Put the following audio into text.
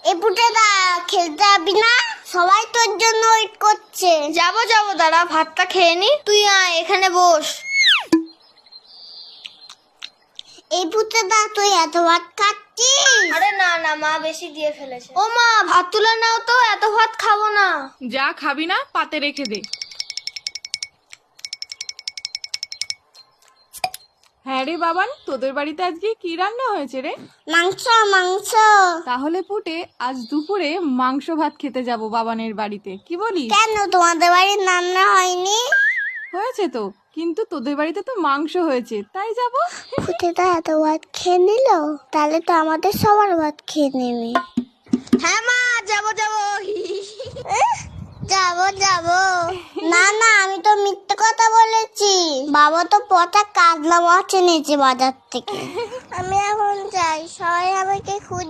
এই পুটেদা খেলতে যাবি না? সবাই তোর জন্য ওয়েট করছে। যাবো দাঁড়া, ভাতটা খেয়ে নি। তুই আয়, এখানে বস। এই পুটেদা তুই এত ভাত খাচ্ছিস? আরে না মা বেশি দিয়ে ফেলেছে। ও মা, ভাত তুলে নাও তো, এত ভাত খাবো না। যা খাবি না পাতে রেখে দে। হ্যাঁ রে বাবান, তোদের বাড়িতে আজকে কি রান্না হয়েছে রে? মাংস মাংস। তাহলে পুটে আজ দুপুরে মাংস ভাত খেতে যাব বাবানের বাড়িতে, কি বলিস? কেন তোমাদের বাড়ির রান্না হয়নি? হয়েছে তো, কিন্তু তোদের বাড়িতে তো মাংস হয়েছে, তাই যাব। পুটেদা এত ভাত খেয়ে নিল, তাহলে তো আমাদের সবার ভাত খেয়ে নেবে। হ্যাঁ মা, যাবো যাবো না না, আমি তো মিথ্যে কথা বলেছি। বাবা তো পচা কাজলা মাছ এনেছে বাজার থেকে। আমি এখন যাই, সবাই আমাকে খুঁজে